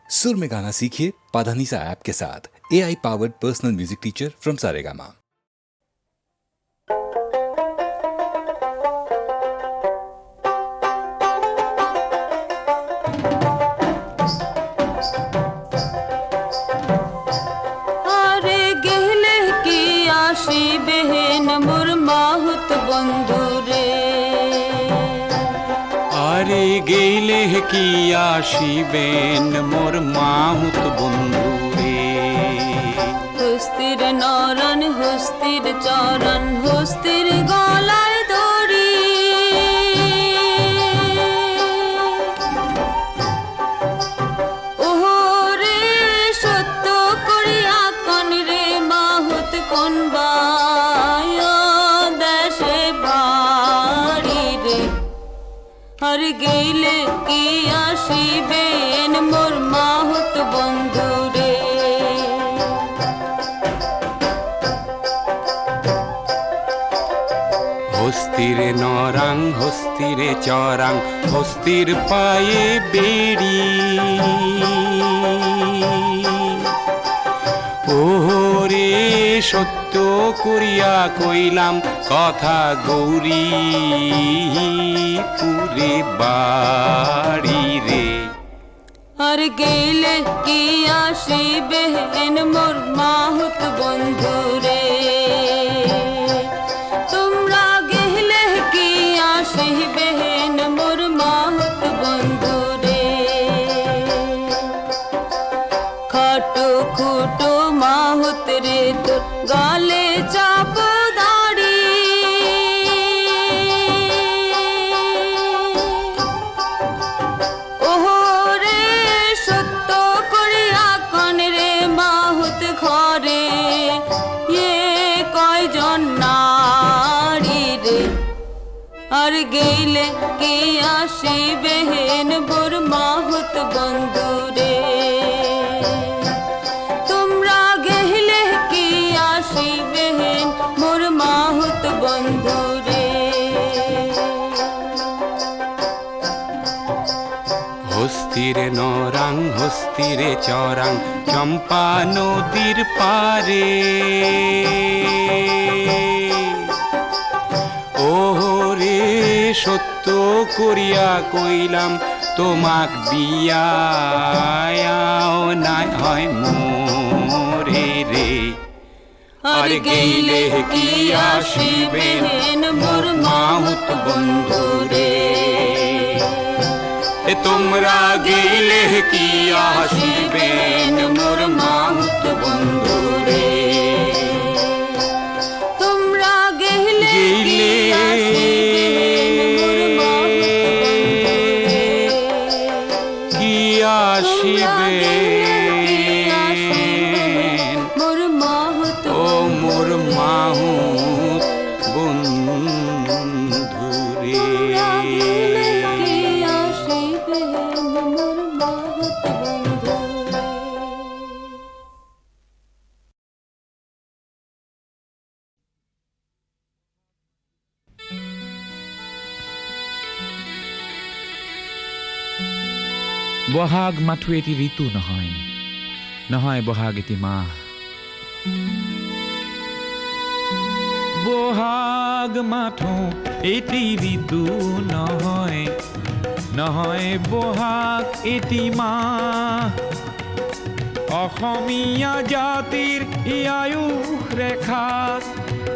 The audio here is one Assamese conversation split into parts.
सुर में गाना सीखिए पाधानीसा ऐप के साथ। AI powered personal music teacher from Saregama. আরে গেলে কি আসিবেন মোর মাহুত বন্ধু রে, আরে গেলে কি আসিবেন মোর মাহুত বন্ধু রে। হস্তির নরন হস্তির চরণ হস্তির গলায় দড়ি, ওরে সত্য করিয়া কন রে মাহুত কোন দেশে বাড়ি রে। আর গেলে কি আসিবেন মোর মাহুত বন্ধু রে। হস্তির নরাং হস্তিরে চরাং হস্তির পায়ে বেড়ি, ওরে সত্য করিয়া কইলাম কথা গৌরী পুরে বাড়ি রে। আর গেলে কি আসিবেন মোর মাহুত বন্ধু রে। তোমরা গেলে কি আসিবেন মোর মাহুত বন্ধু রে। খাটো খুটো মাহুত রে তোর গালে চাপ দাড়ি, ওরে সত্য করিয়া কন রে মাহুত ঘরে কয়জন নারী রে। আর গেলে কি আসিবেন মোর মাহুত বন্ধু রে। তোমরা গেলে কি আসিবেন মোর মাহুত বন্ধু রে। হস্তিরে নরাং হস্তিরে চরাং চম্পা নদীর পারে, ওরে সত্য করিয়া কইলাম তোমাক বিয়াও নাই হয় মোরে রে। আর গেলে কি আসিবেন মোর মাহুত বন্ধু রে। তোমরা গেলে কি আসিবেন মোর মাহুত বন্ধু রে। তোমরা গেলে কি আসিবেন মোর মাহুত ও মোর মাহুত বন্ধু রে। বহাগ মাথো এটি ঋতু নহয়, নহয় বহাগ এটি মাহ। বহাগ মাথো এটি ঋতু নহয়, নহয় বহাগ এটি মাহ। অসমীয়া জাতিৰ আয়ুস ৰেখা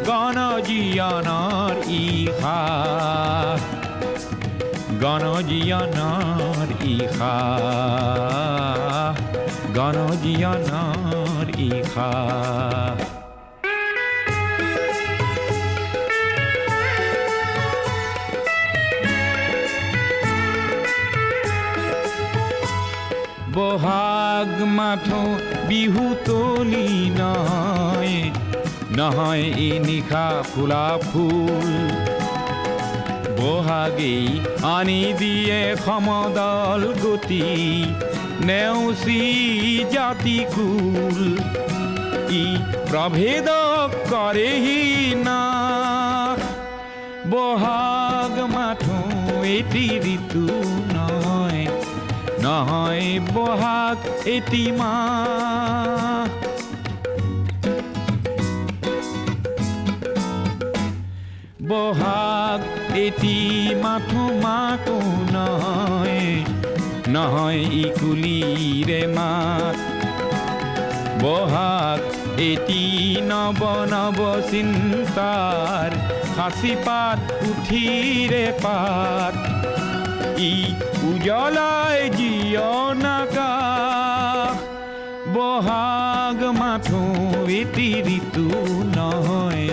গণজীৱনৰ ইশা, গণজীৱনৰ ইশা, গণজীৱনৰ ইশা। বহাগ মাথো বিহু তলি নহয়, নহয় ই নিশা ফুলা ফুল। বহাগেই আনি দিয়ে সমদল গতি নেওচি জাতিকুল। ই প্ৰভেদ কৰেহি নাশ, বহাগ মাথো এটি ঋতু নহয়, নহয় বহাগ এটি মাহ। বহাগ এটি মাথো মাকো নহয়, নহয় ইকুলিৰে মাত। বহাগ এটি নৱ নৱ চিন্তাৰ সাঁচি পাত পুথিৰে পাত। ই উজ্বলাই জীৱন আকাশ। বহাগ মাথো এটি ঋতু নহয়,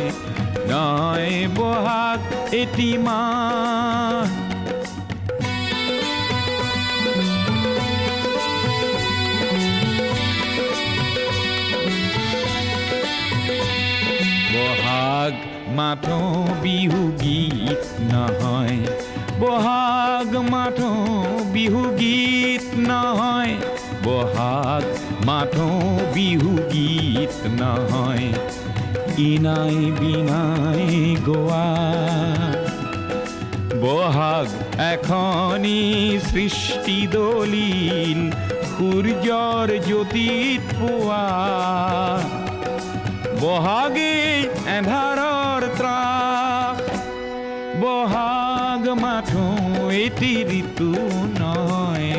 নহয় বহাগ এটি মাহ। বহাগ মাথো বিহু গীত নহয়, বহাগ মাথো বিহু গীত নহয়, বহাগ মাথো বিহু গীত নহয়, ইনাই বিনাই গোৱা। বহাগ এখনি সৃষ্টি দলিল, সূৰ্যৰ জ্যোতিত পোৱা। বহাগে এন্ধাৰৰ ত্ৰাস। বহাগ মাথো এটি ঋতু নহয়,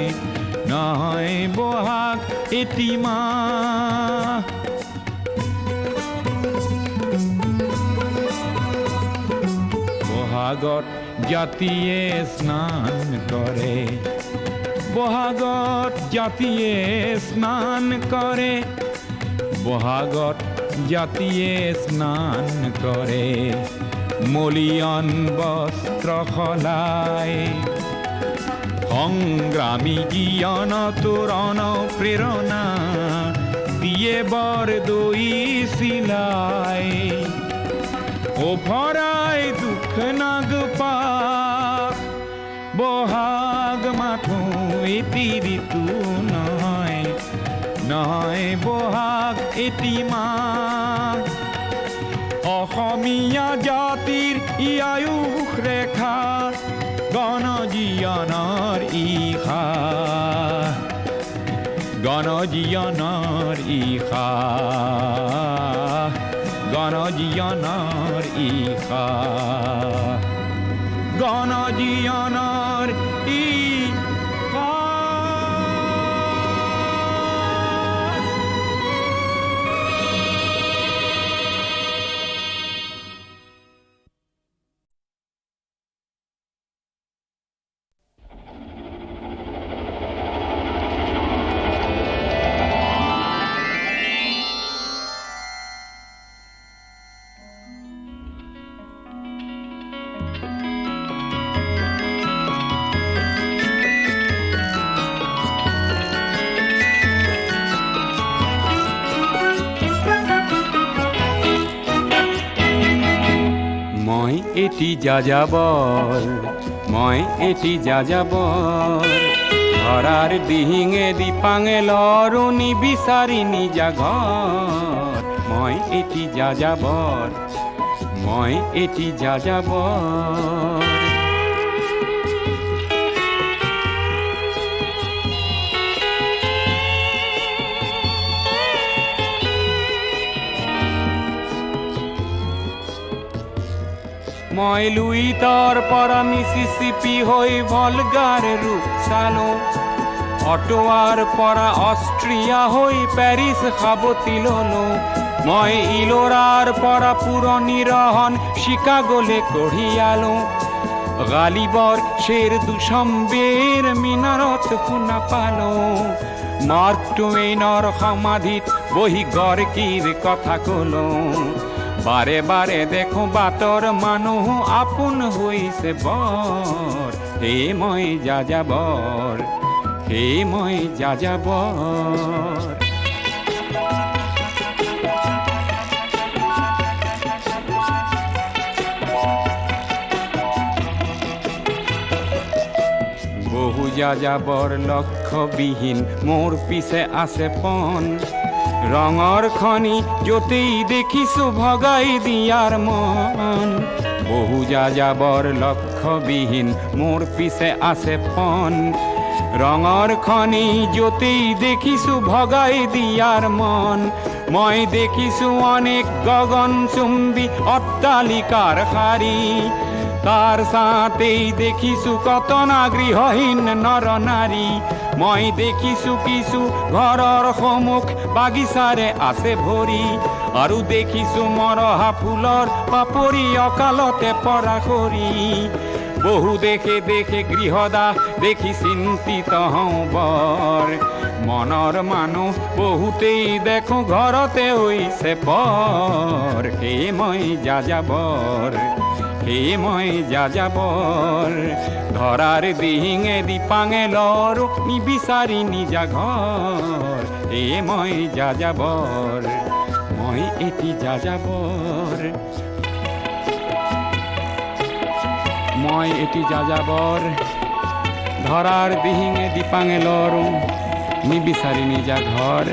নহয় বহাগ এটি মাহ। বহাগত জাতিয়ে স্নান কৰে, বহাগত জাতিয়ে স্নান কৰে, বহাগত জাতিয়ে স্নান কৰে, মলিয়ন বস্ত্ৰ সলাই। সংগ্ৰামী জ্ঞান তোৰণ প্ৰেৰণা দিয়ে বৰ দৈ চিলাই। অভৰাই দুখ নাগ পাশ। বহাগ মাথো এটি ঋতু নহয়, নহয় বহাগ এটি মাহ। অসমীয়া জাতিৰ ই আয়ুস ৰেখা, গণজীৱনৰ ঈশা, গণজীৱনৰ ঈশা, গণজীৱনৰ ঈশা, গণজীৱনৰ ঈশা। মই এটি যাযাবৰ, মই এটি যাযাবৰ, ধৰাৰ দিহিঙে দিপাঙে লৰণি বিচাৰি নিজা ঘৰ। মই এটি যাযাবৰ, মই এটি যাযাবৰ। মই লুইতৰ পৰা মিছিছিপি হৈ ভলগাৰ ৰূপ চালো, অটোৱাৰ পৰা অষ্ট্ৰিয়া হৈ পেৰিছ সাৱটি ললো। মই ইলোৰাৰ পৰা পুৰণি ৰহন চিকাগোলে কঢ়িয়ালো। গালিবৰ শ্বেৰ দুচম্বেৰ মিনাৰত শুনা পালো। মাৰ্ক টুৱেইনৰ সমাধিত বহি গৰ্কিৰ কথা কলো। বাৰে বাৰে দেখো বাটৰ মানুহ আপোন হৈছে বৰ। হে মই যাযাবৰ, হে মই যাযাবৰ। বহু যাযাবৰ লক্ষ্যবিহীন মোৰ পিছে আছে পণ। ৰঙৰ খনি য'তেই দেখিছো ভগাই দিয়াৰ মন। বহু যাযাবৰ লক্ষ্যবিহীন মোৰ পিছে আছে পণ। ৰঙৰ খনি য'তেই দেখিছো ভগাই দিয়াৰ মন মই দেখিছো অনেক গগন চুম্বী অট্টালিকাৰ শাৰী তাৰ ছাতেই দেখিছো কত না গৃহহীন নৰ নাৰী মই দেখিছো কিছু ঘৰৰ সন্মুখ বাগিচাৰে আছে ভৰি আৰু দেখিছো মৰহা ফুলৰ পাপৰি অকালতে পৰা সৰি বহু দেখে দেখে গৃহদাহ দেখি চিন্তিত হওঁ বৰ মনৰ মানুহ বহুতেই দেখো ঘৰতে হৈছে পৰ সেয়ে মই যাযাবৰ সেয়ে মই যাযাবৰ ধৰাৰ দিহিঙেদি পাঙে লৰো নিবিচাৰি নিজা ঘৰ সেয়ে মই যাযাবৰ মই এটি যাযাবৰ মই এটি যাযাবৰ ধৰাৰ দিহিঙে দিপাঙে লৰো নিবিচাৰি নিজা ঘৰ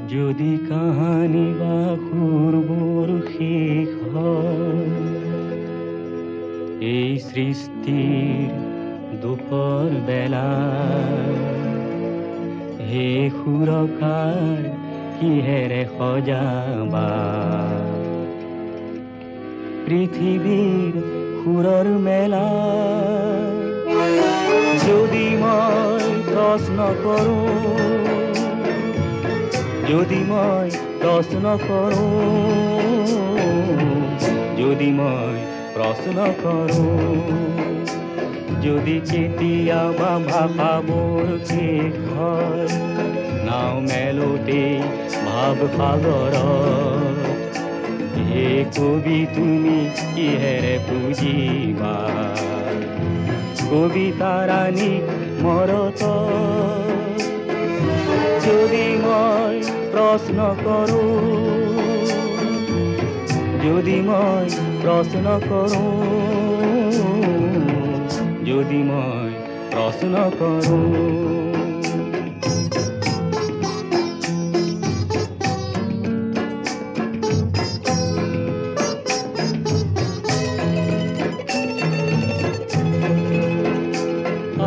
যদি কাহানি বা সুৰবোৰ শেষ হয় এই সৃষ্টিৰ দুপৰ বেলা হে সুৰকাৰ কিহেৰে সজাবা পৃথিৱীৰ সুৰৰ মেলা যদি মই প্ৰশ্ন কৰোঁ যদি মই প্ৰশ্ন কৰোঁ যদি মই প্ৰশ্ন কৰোঁ যদি কেতিয়াবা ভাষাবোৰ শেষ হয় নাও মেলোতে ভাৱ সাগৰত হে কবি তুমি কিহেৰে বুজিবা কবিতাৰাণীক মৰত যদি মই প্ৰশ্ন কৰোঁ যদি মই প্ৰশ্ন কৰোঁ যদি মই প্ৰশ্ন কৰোঁ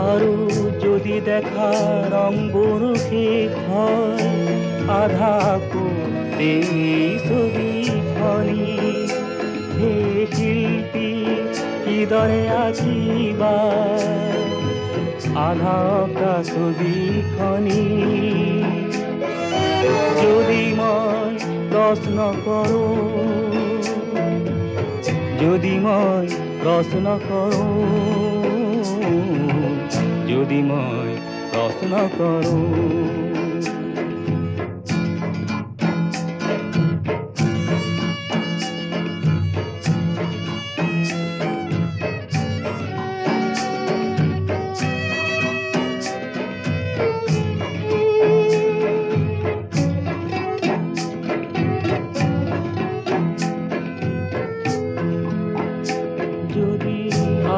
আৰু যদি দেখা ৰংবোৰ শেষ হয় আধাকো এই ছবিখনি হে শিল্পী কিদৰে আঁকিবা আধা অঁকা ছবিখনি যদি মই প্ৰশ্ন কৰোঁ যদি মই প্ৰশ্ন কৰোঁ যদি মই প্ৰশ্ন কৰোঁ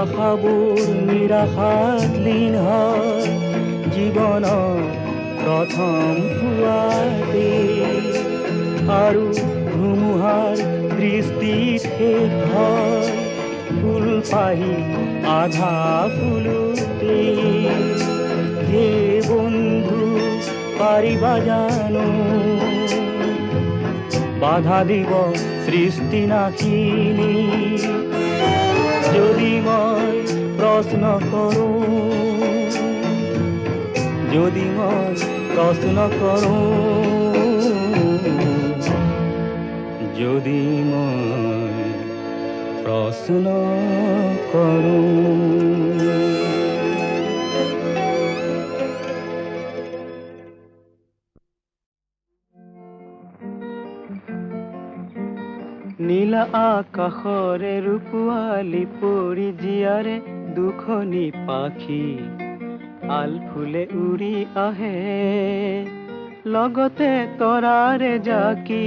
আশাবোৰ নিৰাশাত লীন হয় জীৱনৰ প্ৰথম হোৱাতে আৰু ধুমুহাৰ দৃষ্টিত শেষ হয় ফুল পাহি আধা ফুলোতে হে বন্ধু পাৰিবা জানো বাধা দিব সৃষ্টি নাশিনী যদি মই প্ৰশ্ন কৰোঁ যদি মই প্ৰশ্ন কৰোঁ যদি মই প্ৰশ্ন কৰোঁ নীলা আকাশৰে ৰূপোৱালী পৰি জীয়াৰে দুখনি পাখি আল ফুলে উৰি আহে লগতে তৰাৰে জাকি